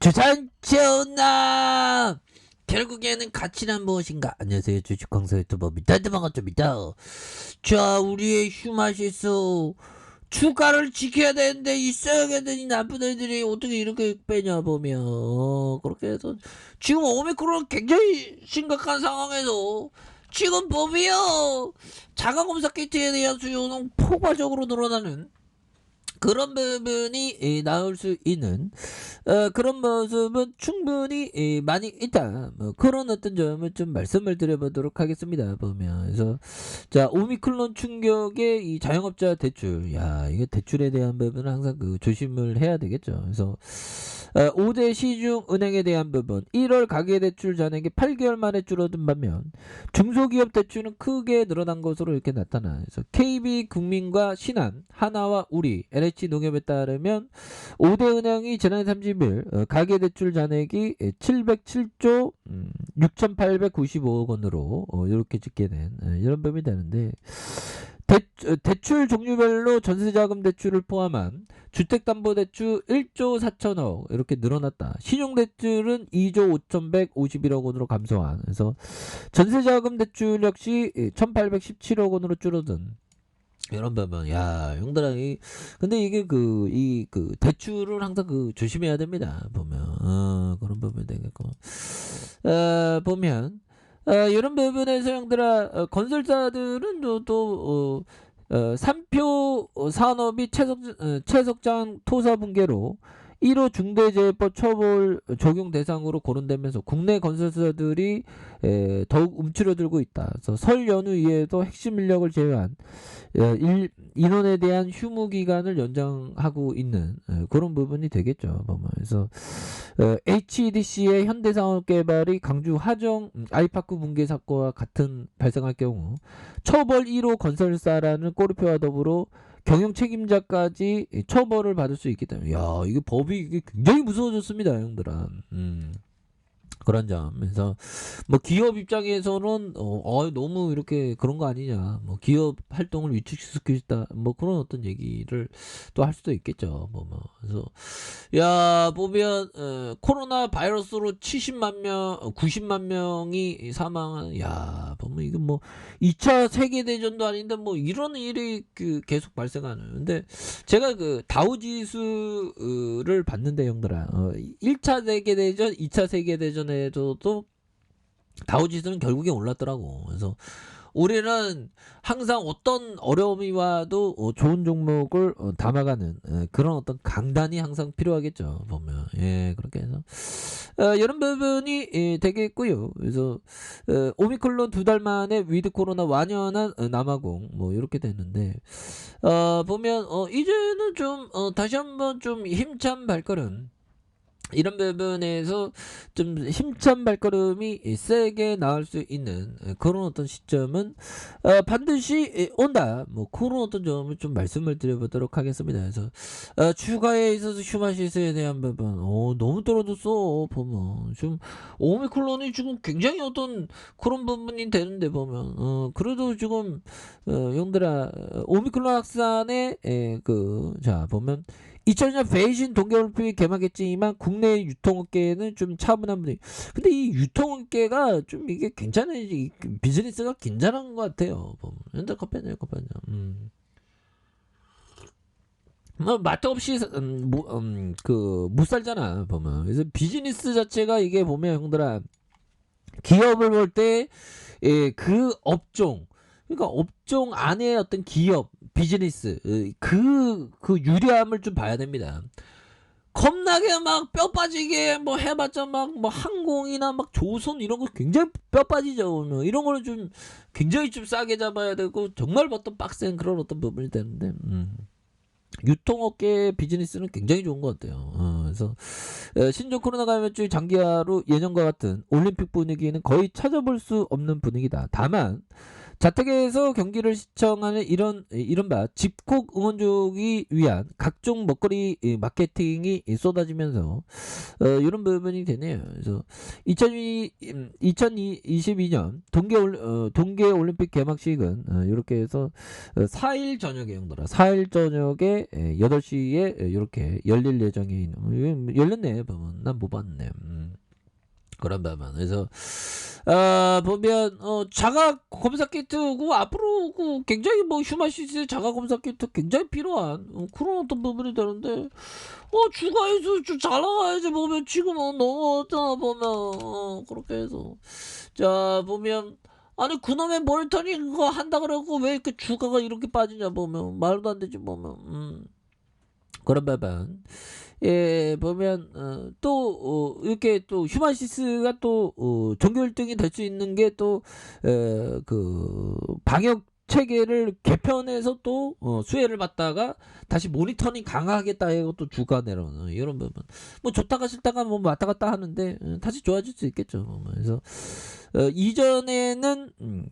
주산치었나 결국에는 가치란 무엇인가. 안녕하세요, 주식광사 유튜버입니다. 반갑습니다. 자, 우리의 휴마시스 주가를 지켜야 되는데 있어야겠더니 나쁜 애들이 어떻게 이렇게 빼냐 보면 그렇게 해서 지금 오미크론 굉장히 심각한 상황에서 지금 보면 자가검사 키트에 대한 수요는 폭발적으로 늘어나는 그런 부분이 나올 수 있는 그런 모습은 충분히 많이 있다. 뭐 그런 어떤 점을 좀 말씀을 드려보도록 하겠습니다. 보면 그래서 자, 오미크론 충격의 이 자영업자 대출, 야, 이게 대출에 대한 부분은 항상 그 조심을 해야 되겠죠. 그래서 5대 시중은행에 대한 부분, 1월 가계대출 잔액이 8개월 만에 줄어든 반면 중소기업 대출은 크게 늘어난 것으로 이렇게 나타나. 그래서 KB국민과 신한, 하나와 우리, NH농협에 따르면 5대 은행이 지난 30일 가계대출 잔액이 707조 6,895억 원으로 이렇게 찍게 된 이런 부분이 되는데, 대출 종류별로 전세자금 대출을 포함한 주택담보대출 1조 4천억 이렇게 늘어났다. 신용대출은 2조 5,151억 원으로 감소한. 그래서 전세자금 대출 역시 1,817억 원으로 줄어든 이런 부분. 야, 형들아, 근데 이게 그 대출을 항상 조심해야 됩니다. 보면 그런 부분이 되겠고, 보면 이런 부분에서 형들아, 건설사들은 또 3표 산업이 채석장 토사 붕괴로 1호 중대재해법 처벌 적용 대상으로 거론되면서 국내 건설사들이 더욱 움츠러들고 있다. 그래서 설 연휴 이후에도 핵심 인력을 제외한 인원에 대한 휴무 기간을 연장하고 있는 그런 부분이 되겠죠. 그래서 HEDC의 현대산업개발이 강주 하정 아이파크 붕괴 사건과 같은 발생할 경우 처벌 1호 건설사라는 꼬리표와 더불어 경영 책임자까지 처벌을 받을 수 있기 때문에, 야, 이게 법이 이게 굉장히 무서워졌습니다, 형들아. 그런 점. 그래서 뭐 기업 입장에서는 너무 이렇게 그런 거 아니냐, 뭐 기업 활동을 위축시키고 싶다, 뭐 그런 어떤 얘기를 또 할 수도 있겠죠. 그래서 야, 보면 코로나 바이러스로 70만 명 90만 명이 사망한, 야, 보면 이거 뭐 2차 세계 대전도 아닌데 뭐 이런 일이 계속 발생하는. 근데 제가 다우지수를 봤는데, 형들아, 1차 세계 대전, 2차 세계 대전에서도 다우지수는 결국에 올랐더라고. 그래서 우리는 항상 어떤 어려움이 와도 좋은 종목을 담아가는 그런 어떤 강단이 항상 필요하겠죠. 보면 그렇게 해서 이런 부분이 되겠고요. 그래서 오미크론 2달 만에 위드 코로나 완연한 남아공 뭐 이렇게 됐는데, 보면 이제는 좀 다시 한번 좀 힘찬 발걸음, 이런 부분에서 좀 힘찬 발걸음이 세게 나올 수 있는 그런 어떤 시점은 반드시 온다. 뭐 그런 어떤 점을 좀 말씀을 드려보도록 하겠습니다. 그래서 주가에 있어서 휴마시스에 대한 부분 너무 떨어졌어. 보면 지금 오미크론이 지금 굉장히 어떤 그런 부분이 되는데, 보면 그래도 지금 형들아, 오미크론 확산에 자, 보면 2000년 베이징 동계올림픽이 개막했지만 국내 유통업계에는 좀 차분한 분위기. 근데 이 유통업계가 좀 이게 괜찮은, 비즈니스가 괜찮은 것 같아요. 현대 커피냐. 뭐 맛도 없이 못 살잖아. 보면 그래서 비즈니스 자체가 이게 보면 형들아, 기업을 볼 때 그 업종, 그러니까 업종 안에 어떤 기업 비즈니스 그 유리함을 좀 봐야 됩니다. 겁나게 막 뼈 빠지게 뭐 해봤자 막 뭐 항공이나 막 조선 이런 거 굉장히 뼈 빠지죠. 이런 거를 좀 굉장히 좀 싸게 잡아야 되고 정말 어떤 빡센 그런 어떤 부분이 되는데, 유통업계 비즈니스는 굉장히 좋은 것 같아요. 그래서 신종 코로나 감염증이 장기화로 예년과 같은 올림픽 분위기는 거의 찾아볼 수 없는 분위기다. 다만 자택에서 경기를 시청하는 이른바 집콕 응원족이 위한 각종 먹거리 마케팅이 쏟아지면서 이런 부분이 되네요. 그래서 2022년 동계올림픽 개막식은 이렇게 해서 4일 저녁에 형들아 4일 저녁에 8시에 이렇게 열릴 예정이 열렸네. 보면 난 못 봤네. 그런 부분. 그래서 보면 자가 검사 키트 앞으로 굉장히 뭐 휴마시스의 자가 검사 키트 굉장히 필요한 그런 어떤 부분이 되는데 주가에서 좀 잘 나가야지 보면 지금은 너무 보면 그렇게 해서 자 보면 아니 그놈의 모니터링 그거 한다 그러고 왜 이렇게 주가가 이렇게 빠지냐 보면 말도 안 되지 보면 그런 부분. 예, 보면 또 이렇게 또 휴마시스가 또 종교 1등이 될 수 있는 게 또 그 방역 체계를 개편해서 또 수혜를 받다가 다시 모니터링 강화하겠다 해고 또 주가 내려오는 이런 부분. 뭐 좋다가 싫다가 뭐 왔다 갔다 하는데 다시 좋아질 수 있겠죠. 그래서 이전에는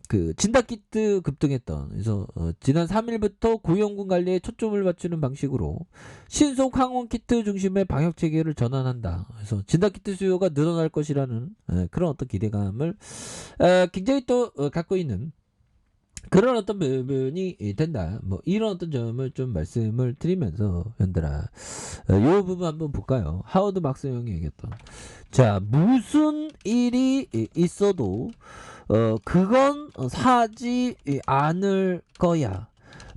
그 진단키트 급등했던 그래서 지난 3일부터 고위험군 관리에 초점을 맞추는 방식으로 신속 항원 키트 중심의 방역 체계를 전환한다. 그래서 진단키트 수요가 늘어날 것이라는 그런 어떤 기대감을 굉장히 또 갖고 있는 그런 어떤 부분이 된다. 뭐 이런 어떤 점을 좀 말씀을 드리면서 현들아 요 부분 한번 볼까요? 하워드 막스 형이 얘기했던 자 무슨 일이 있어도 그건 사지 않을 거야.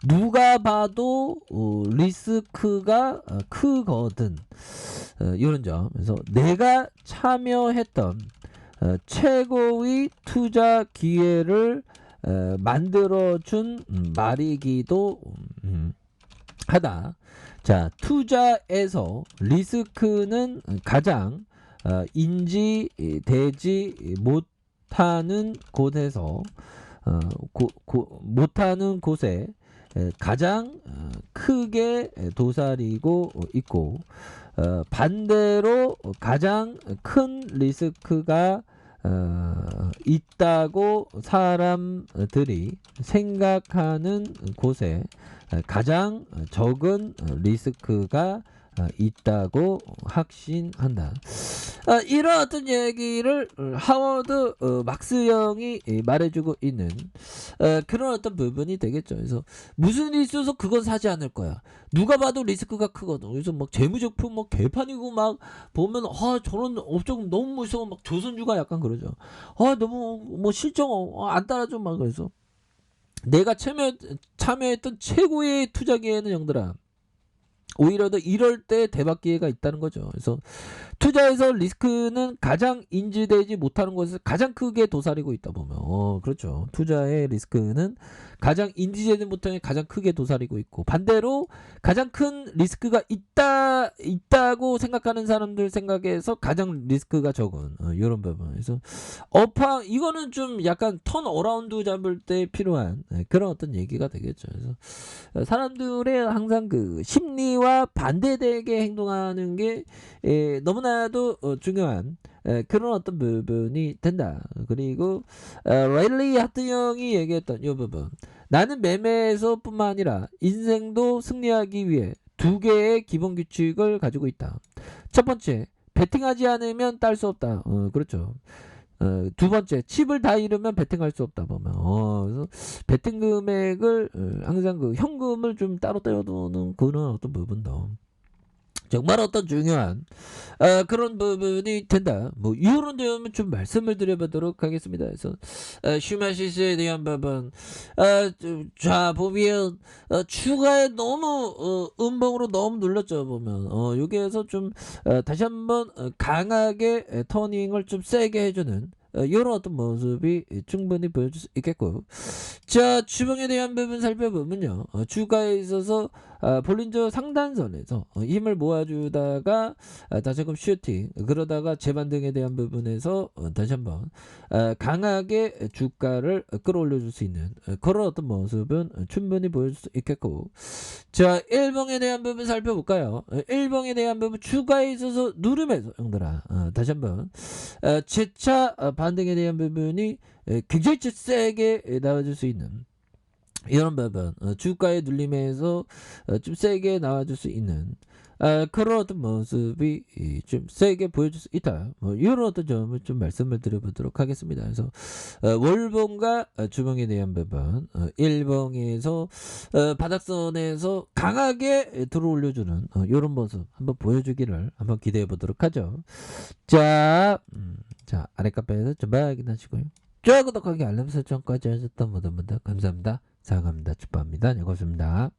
누가 봐도 리스크가 크거든. 이런 점. 그래서 내가 참여했던 최고의 투자 기회를 만들어준 말이기도 하다. 자, 투자에서 리스크는 가장 인지되지 못하는 곳에서 못하는 곳에 가장 크게 도사리고 있고 반대로 가장 큰 리스크가 있다고 사람들이 생각하는 곳에 가장 적은 리스크가 있다고 확신한다. 이런 어떤 얘기를 하워드 막스 형이 말해주고 있는 그런 어떤 부분이 되겠죠. 그래서 무슨 일이 있어서 그건 사지 않을 거야. 누가 봐도 리스크가 크거든. 그래서 막 재무제품 막 개판이고 막 보면 저런 업종 너무 무서워 막 조선주가 약간 그러죠. 너무 뭐 실적 안 따라줘 막 그래서 내가 참여했던 최고의 투자 기회는 형들아. 오히려 더 이럴 때 대박 기회가 있다는 거죠. 그래서 투자에서 리스크는 가장 인지되지 못하는 곳에서 가장 크게 도사리고 있다 보면 그렇죠. 투자의 리스크는 가장 인지되지 못하는 가장 크게 도사리고 있고 반대로 가장 큰 리스크가 있다고 생각하는 사람들 생각에서 가장 리스크가 적은 이런 부분. 그래서 이거는 좀 약간 턴 어라운드 잡을 때 필요한 그런 어떤 얘기가 되겠죠. 그래서 사람들의 항상 그 심리와 반대되게 행동하는 게 너무나도 중요한 그런 어떤 부분이 된다. 그리고 레일리 하트 형이 얘기했던 이 부분. 나는 매매에서 뿐만 아니라 인생도 승리하기 위해 두 개의 기본 규칙을 가지고 있다. 첫 번째, 베팅하지 않으면 딸 수 없다. 그렇죠. 두 번째, 칩을 다 잃으면 베팅할 수 없다 보면 그래서 베팅 금액을 항상 그 현금을 좀 따로 떼어두는 그런 어떤 부분도 정말 어떤 중요한 그런 부분이 된다. 뭐 이런 점은 좀 말씀을 드려보도록 하겠습니다. 그래서 슈마시스에 대한 부분 자 보면 추가에 너무 음봉으로 너무 눌렀죠 보면 여기에서 좀 다시 한번 강하게 터닝을 좀 세게 해주는 이런 어떤 모습이 충분히 보여줄 수 있겠고 자 주봉에 대한 부분 살펴보면요 주가에 있어서 볼린저 상단선에서 힘을 모아주다가 다시 한번 슈팅, 그러다가 재반등에 대한 부분에서 다시 한번 강하게 주가를 끌어올려줄 수 있는 그런 어떤 모습은 충분히 보여줄 수 있겠고, 자, 일봉에 대한 부분 살펴볼까요? 일봉에 대한 부분 주가에 있어서 누름에서 형들아, 다시 한번 재차 반등에 대한 부분이 굉장히 세게 나와줄 수 있는 이런 부분, 주가의 눌림에서 좀 세게 나와줄 수 있는 그런 어떤 모습이 좀 세게 보여줄 수 있다. 뭐 이런 어떤 점을 좀 말씀을 드려보도록 하겠습니다. 그래서 월봉과 주봉에 대한 부분, 일봉에서 바닥선에서 강하게 들어올려주는 이런 모습 한번 보여주기를 한번 기대해 보도록 하죠. 자, 자, 아래 카페에서 좀 확인하시고요. 좋아요, 구독하기, 알람 설정까지 하셨던 모든 분들 감사합니다. 사랑합니다. 축복합니다. 네, 고맙습니다.